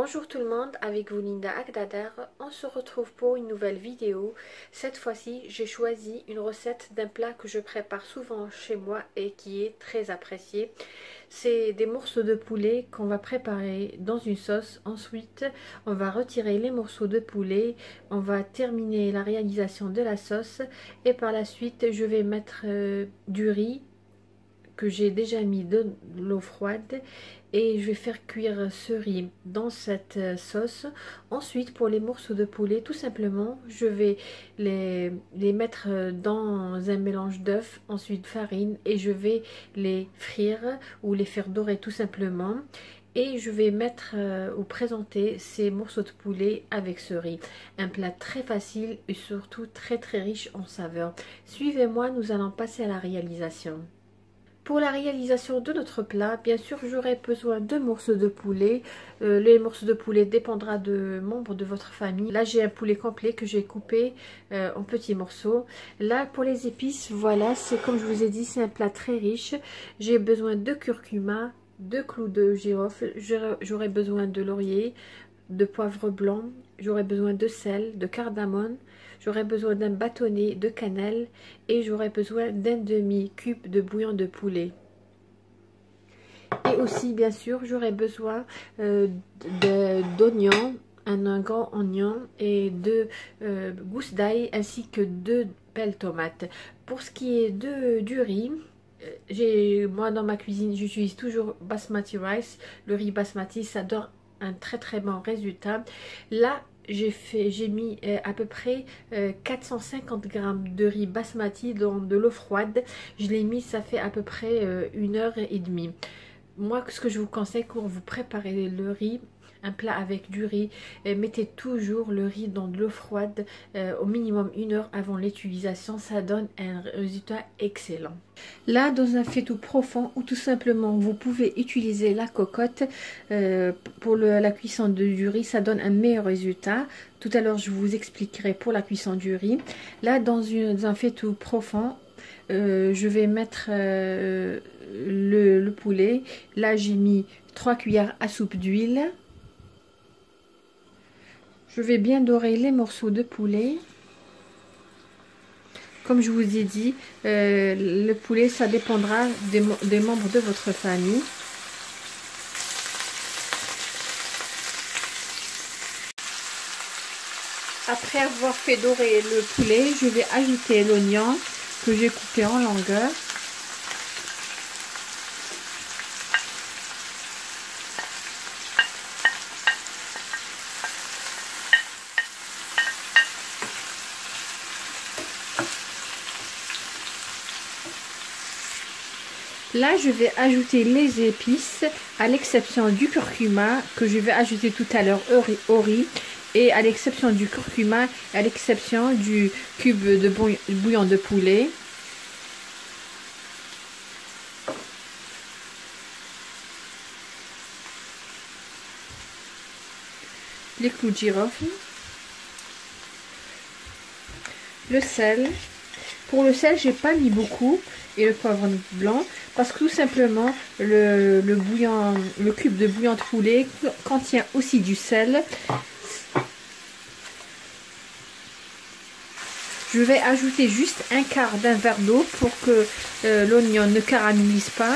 Bonjour tout le monde, avec vous Linda Agdader. On se retrouve pour une nouvelle vidéo. Cette fois-ci, j'ai choisi une recette d'un plat que je prépare souvent chez moi et qui est très apprécié. C'est des morceaux de poulet qu'on va préparer dans une sauce. Ensuite, on va retirer les morceaux de poulet. On va terminer la réalisation de la sauce. Et par la suite, je vais mettre du riz que j'ai déjà mis de l'eau froide et je vais faire cuire ce riz dans cette sauce. Ensuite, pour les morceaux de poulet, tout simplement, je vais les mettre dans un mélange d'œufs, ensuite farine, et je vais les frire ou les faire dorer tout simplement. Et je vais mettre ou présenter ces morceaux de poulet avec ce riz. Un plat très facile et surtout très riche en saveurs. Suivez-moi, nous allons passer à la réalisation. Pour la réalisation de notre plat, bien sûr, j'aurai besoin de morceaux de poulet. Les morceaux de poulet dépendra de membres de votre famille. Là, j'ai un poulet complet que j'ai coupé en petits morceaux. Là, pour les épices, voilà, c'est comme je vous ai dit, c'est un plat très riche. J'ai besoin de curcuma, de clous de girofle, j'aurai besoin de laurier, de poivre blanc, j'aurai besoin de sel, de cardamome, j'aurai besoin d'un bâtonnet de cannelle et j'aurai besoin d'un demi-cube de bouillon de poulet. Et aussi, bien sûr, j'aurai besoin d'oignons, un grand oignon et deux gousses d'ail ainsi que 2 belles tomates. Pour ce qui est du riz, moi dans ma cuisine, j'utilise toujours basmati rice. Le riz basmati, ça donne un très bon résultat. Là, j'ai mis à peu près 450 g de riz basmati dans de l'eau froide. Je l'ai mis, ça fait à peu près 1h30. Moi, ce que je vous conseille quand vous préparez le riz, un plat avec du riz, mettez toujours le riz dans de l'eau froide au minimum 1 heure avant l'utilisation. Ça donne un résultat excellent. Là, dans un faitout profond ou tout simplement vous pouvez utiliser la cocotte pour la cuisson du riz, ça donne un meilleur résultat. Tout à l'heure je vous expliquerai pour la cuisson du riz. Là, dans un faitout profond, je vais mettre le poulet. Là, j'ai mis 3 cuillères à soupe d'huile. Je vais bien dorer les morceaux de poulet. Comme je vous ai dit, le poulet, ça dépendra des membres de votre famille. Après avoir fait dorer le poulet, je vais ajouter l'oignon que j'ai coupé en longueur. Là, je vais ajouter les épices, à l'exception du curcuma que je vais ajouter tout à l'heure au riz, et à l'exception du curcuma, à l'exception du cube de bouillon de poulet. Les clous de girofle, le sel. Pour le sel, j'ai pas mis beaucoup, et le poivre blanc, parce que tout simplement le cube de bouillon de poulet contient aussi du sel. Je vais ajouter juste un quart d'un verre d'eau pour que l'oignon ne caramélise pas.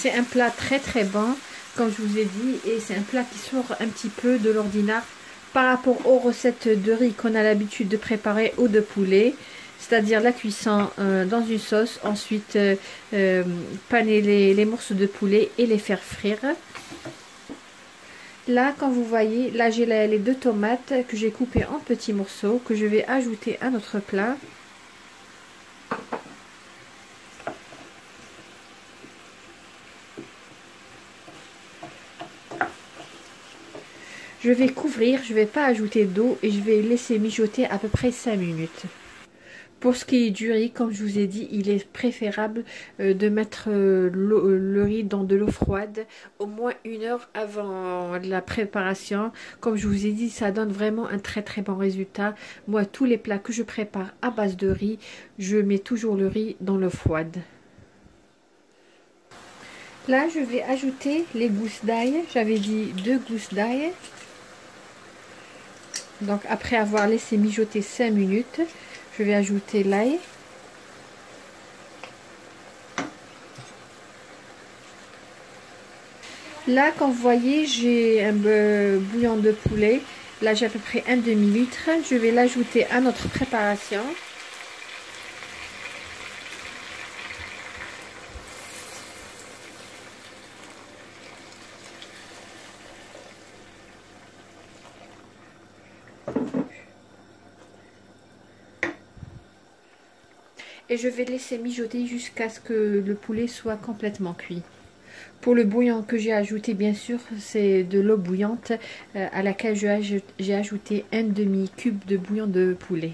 C'est un plat très bon, comme je vous ai dit, et c'est un plat qui sort un petit peu de l'ordinaire par rapport aux recettes de riz qu'on a l'habitude de préparer ou de poulet, c'est-à-dire la cuisson dans une sauce, ensuite paner les morceaux de poulet et les faire frire. Là, quand vous voyez, là j'ai les 2 tomates que j'ai coupées en petits morceaux que je vais ajouter à notre plat. Je vais couvrir, je ne vais pas ajouter d'eau et je vais laisser mijoter à peu près 5 minutes. Pour ce qui est du riz, comme je vous ai dit, il est préférable de mettre le riz dans de l'eau froide au moins 1 heure avant la préparation. Comme je vous ai dit, ça donne vraiment un très très bon résultat. Moi, tous les plats que je prépare à base de riz, je mets toujours le riz dans l'eau froide. Là, je vais ajouter les gousses d'ail. J'avais dit 2 gousses d'ail. Donc, après avoir laissé mijoter 5 minutes, je vais ajouter l'ail. Là, comme vous voyez, j'ai un bouillon de poulet. Là, j'ai à peu près un demi-litre. Je vais l'ajouter à notre préparation. Et je vais laisser mijoter jusqu'à ce que le poulet soit complètement cuit. Pour le bouillon que j'ai ajouté, bien sûr, c'est de l'eau bouillante à laquelle j'ai ajouté un demi-cube de bouillon de poulet.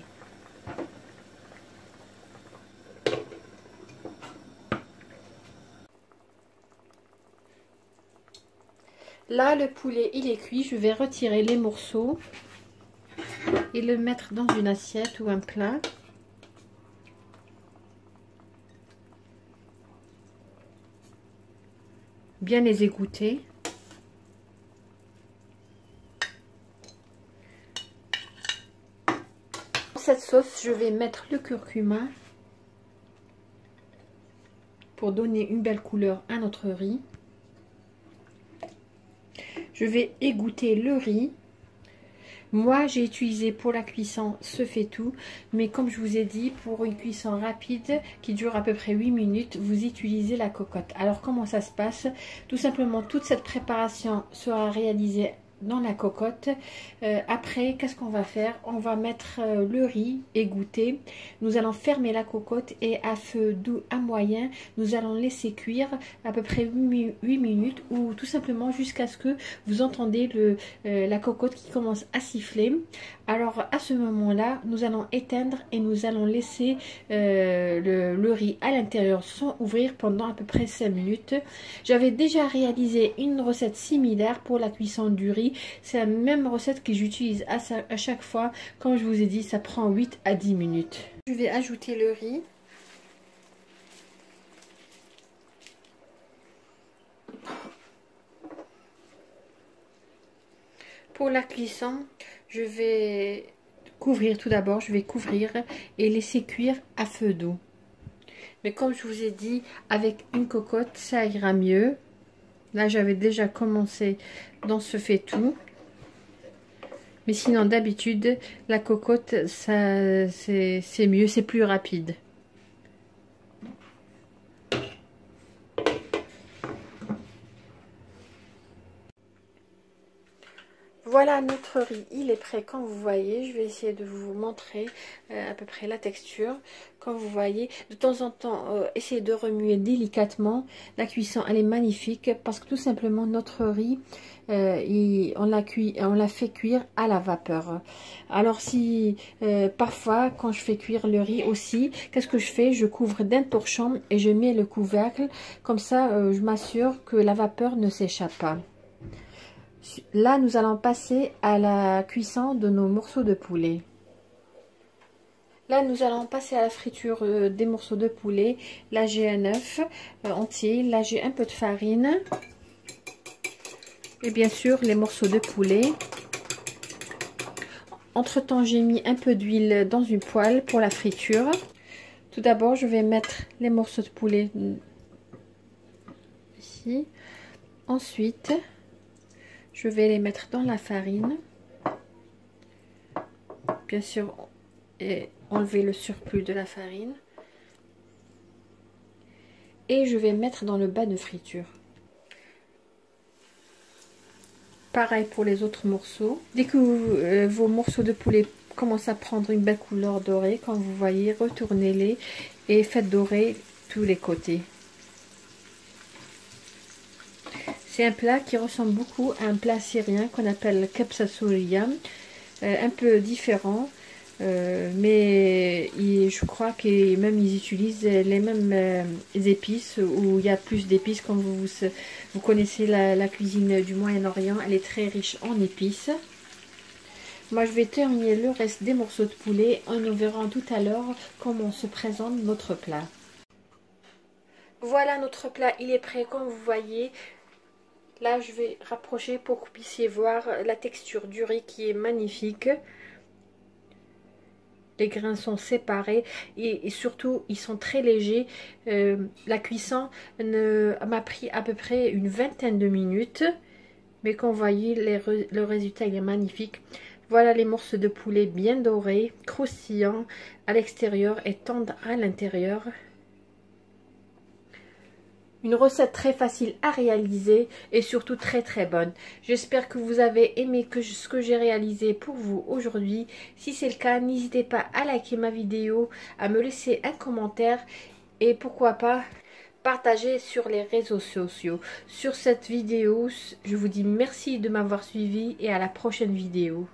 Là, le poulet, il est cuit. Je vais retirer les morceaux et le mettre dans une assiette ou un plat. Bien les égoutter. Dans cette sauce, je vais mettre le curcuma pour donner une belle couleur à notre riz. Je vais égoutter le riz. Moi, j'ai utilisé pour la cuisson ce faitout, mais comme je vous ai dit, pour une cuisson rapide qui dure à peu près 8 minutes, vous utilisez la cocotte. Alors, comment ça se passe? Tout simplement, toute cette préparation sera réalisée dans la cocotte. Après, qu'est-ce qu'on va faire? On va mettre le riz égoutter. Nous allons fermer la cocotte et à feu doux à moyen, nous allons laisser cuire à peu près 8 minutes ou tout simplement jusqu'à ce que vous entendez la cocotte qui commence à siffler. Alors à ce moment-là, nous allons éteindre et nous allons laisser le riz à l'intérieur sans ouvrir pendant à peu près 5 minutes. J'avais déjà réalisé une recette similaire pour la cuisson du riz. C'est la même recette que j'utilise à chaque fois. Comme je vous ai dit, ça prend 8 à 10 minutes. Je vais ajouter le riz. Pour la cuisson, je vais couvrir tout d'abord. Je vais couvrir et laisser cuire à feu doux. Mais comme je vous ai dit, avec une cocotte, ça ira mieux. Là, j'avais déjà commencé dans ce faitout. Mais sinon, d'habitude, la cocotte, ça, c'est mieux, c'est plus rapide. Voilà, notre riz, il est prêt comme vous voyez. Je vais essayer de vous montrer à peu près la texture. Comme vous voyez, de temps en temps, essayez de remuer délicatement. La cuisson, elle est magnifique parce que tout simplement, notre riz, on l'a fait cuire à la vapeur. Alors si parfois, quand je fais cuire le riz aussi, qu'est-ce que je fais? Je couvre d'un torchon et je mets le couvercle. Comme ça, je m'assure que la vapeur ne s'échappe pas. Là, nous allons passer à la cuisson de nos morceaux de poulet. Là, nous allons passer à la friture des morceaux de poulet. Là, j'ai un œuf entier. Là, j'ai un peu de farine. Et bien sûr, les morceaux de poulet. Entre-temps, j'ai mis un peu d'huile dans une poêle pour la friture. Tout d'abord, je vais mettre les morceaux de poulet ici. Ensuite, je vais les mettre dans la farine. Bien sûr, et enlever le surplus de la farine. Et je vais mettre dans le bas de friture. Pareil pour les autres morceaux. Dès que vos morceaux de poulet commencent à prendre une belle couleur dorée, comme vous voyez, retournez-les et faites dorer tous les côtés. C'est un plat qui ressemble beaucoup à un plat syrien qu'on appelle kebsa souria, un peu différent. Mais je crois que même ils utilisent les mêmes épices, où il y a plus d'épices. Comme vous connaissez la cuisine du Moyen-Orient, elle est très riche en épices. Moi je vais terminer le reste des morceaux de poulet et nous verrons tout à l'heure comment se présente notre plat. Voilà, notre plat, il est prêt comme vous voyez. Là je vais rapprocher pour que vous puissiez voir la texture du riz qui est magnifique. Les grains sont séparés et surtout ils sont très légers. La cuisson m'a pris à peu près une vingtaine de minutes. Mais comme vous voyez, le résultat il est magnifique. Voilà les morceaux de poulet bien dorés, croustillants à l'extérieur et tendres à l'intérieur. Une recette très facile à réaliser et surtout très bonne. J'espère que vous avez aimé ce que j'ai réalisé pour vous aujourd'hui. Si c'est le cas, n'hésitez pas à liker ma vidéo, à me laisser un commentaire et pourquoi pas partager sur les réseaux sociaux. Sur cette vidéo, je vous dis merci de m'avoir suivi et à la prochaine vidéo.